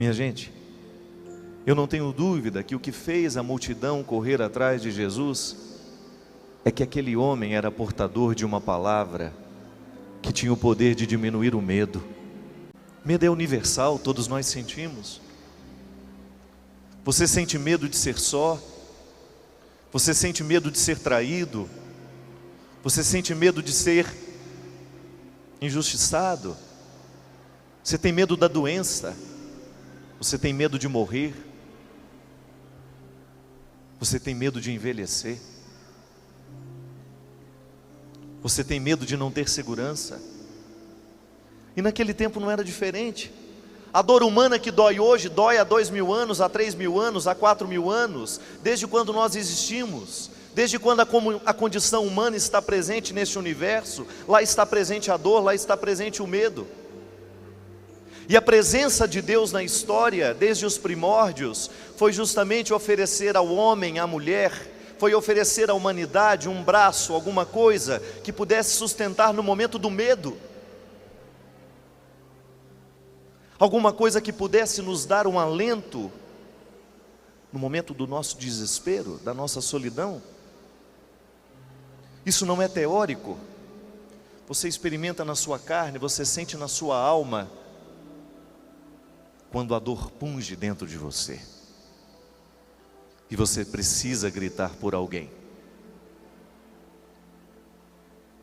Minha gente, eu não tenho dúvida que o que fez a multidão correr atrás de Jesus é que aquele homem era portador de uma palavra que tinha o poder de diminuir o medo. Medo é universal, todos nós sentimos. Você sente medo de ser só? Você sente medo de ser traído? Você sente medo de ser injustiçado? Você tem medo da doença? Você tem medo de morrer? Você tem medo de envelhecer? Você tem medo de não ter segurança? E naquele tempo não era diferente. A dor humana que dói hoje, dói há 2000 anos, há 3000 anos, há 4000 anos, desde quando nós existimos, desde quando a condição humana está presente neste universo, lá está presente a dor, lá está presente o medo. E a presença de Deus na história, desde os primórdios, foi justamente oferecer ao homem, à mulher, foi oferecer à humanidade um braço, alguma coisa que pudesse sustentar no momento do medo. Alguma coisa que pudesse nos dar um alento no momento do nosso desespero, da nossa solidão. Isso não é teórico. Você experimenta na sua carne, você sente na sua alma, quando a dor punge dentro de você e você precisa gritar por alguém,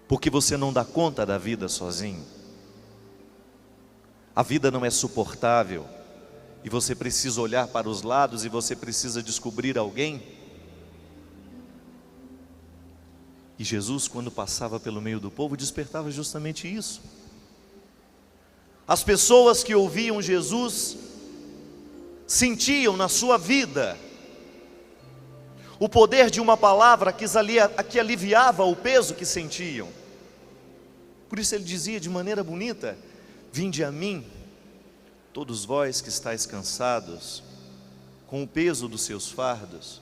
porque você não dá conta da vida sozinho. A vida não é suportável e você precisa olhar para os lados e você precisa descobrir alguém. E Jesus, quando passava pelo meio do povo, despertava justamente isso. As pessoas que ouviam Jesus sentiam na sua vida o poder de uma palavra que aliviava o peso que sentiam. Por isso ele dizia de maneira bonita: vinde a mim, todos vós que estáis cansados, com o peso dos seus fardos,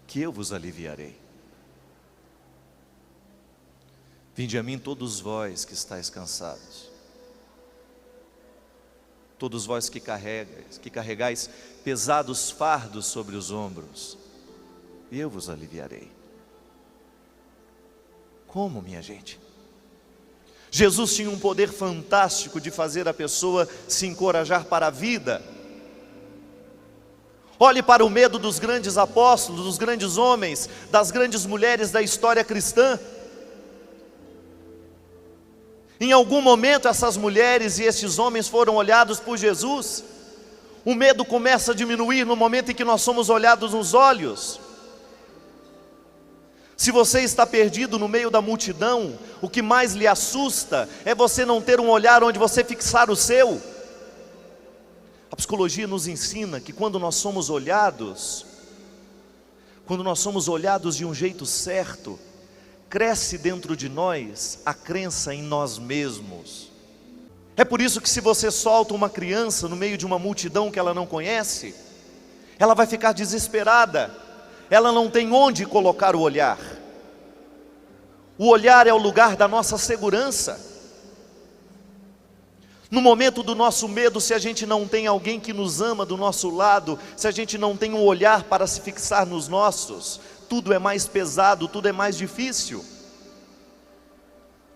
que eu vos aliviarei. Vinde a mim todos vós que estáis cansados, todos vós que carregais pesados fardos sobre os ombros, e eu vos aliviarei. Como, minha gente? Jesus tinha um poder fantástico de fazer a pessoa se encorajar para a vida. Olhe para o medo dos grandes apóstolos, dos grandes homens, das grandes mulheres da história cristã. Em algum momento essas mulheres e esses homens foram olhados por Jesus. O medo começa a diminuir no momento em que nós somos olhados nos olhos. Se você está perdido no meio da multidão, o que mais lhe assusta é você não ter um olhar onde você fixar o seu. A psicologia nos ensina que quando nós somos olhados de um jeito certo, cresce dentro de nós a crença em nós mesmos. É por isso que se você solta uma criança no meio de uma multidão que ela não conhece, ela vai ficar desesperada, ela não tem onde colocar o olhar. O olhar é o lugar da nossa segurança. No momento do nosso medo, se a gente não tem alguém que nos ama do nosso lado, se a gente não tem um olhar para se fixar nos nossos, tudo é mais pesado, tudo é mais difícil.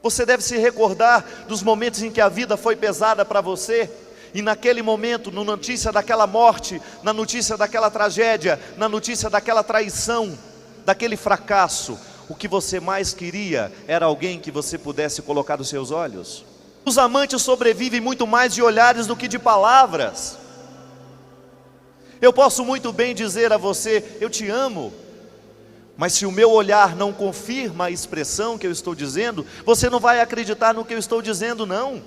Você deve se recordar dos momentos em que a vida foi pesada para você, e naquele momento, na notícia daquela morte, na notícia daquela tragédia, na notícia daquela traição, daquele fracasso, o que você mais queria era alguém que você pudesse colocar os seus olhos. Os amantes sobrevivem muito mais de olhares do que de palavras. Eu posso muito bem dizer a você: eu te amo, mas se o meu olhar não confirma a expressão que eu estou dizendo, você não vai acreditar no que eu estou dizendo, não.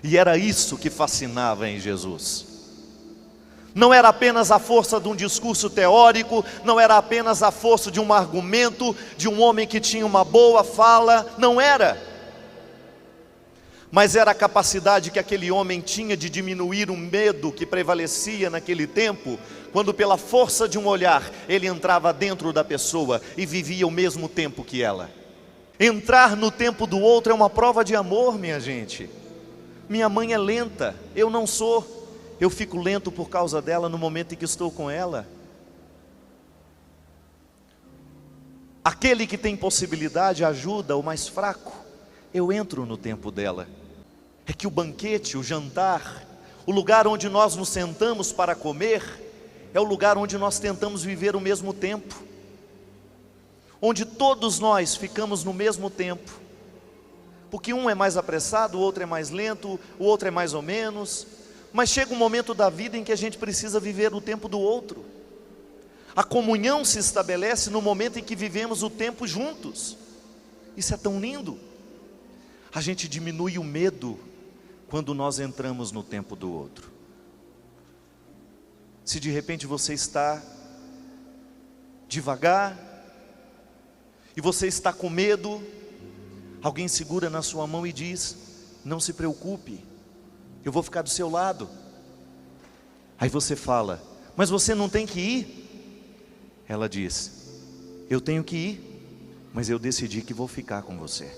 E era isso que fascinava em Jesus. Não era apenas a força de um discurso teórico, não era apenas a força de um argumento, de um homem que tinha uma boa fala, não era. Mas era a capacidade que aquele homem tinha de diminuir o medo que prevalecia naquele tempo, quando pela força de um olhar, ele entrava dentro da pessoa e vivia o mesmo tempo que ela. Entrar no tempo do outro é uma prova de amor, minha gente. Minha mãe é lenta, eu não sou. Eu fico lento por causa dela no momento em que estou com ela. Aquele que tem possibilidade ajuda o mais fraco. Eu entro no tempo dela. É que o banquete, o jantar, o lugar onde nós nos sentamos para comer, é o lugar onde nós tentamos viver o mesmo tempo, onde todos nós ficamos no mesmo tempo, porque um é mais apressado, o outro é mais lento, o outro é mais ou menos, mas chega um momento da vida em que a gente precisa viver o tempo do outro. A comunhão se estabelece no momento em que vivemos o tempo juntos. Isso é tão lindo. A gente diminui o medo quando nós entramos no tempo do outro. Se de repente você está devagar e você está com medo, alguém segura na sua mão e diz: não se preocupe, eu vou ficar do seu lado. Aí você fala: mas você não tem que ir? Ela diz: eu tenho que ir, mas eu decidi que vou ficar com você.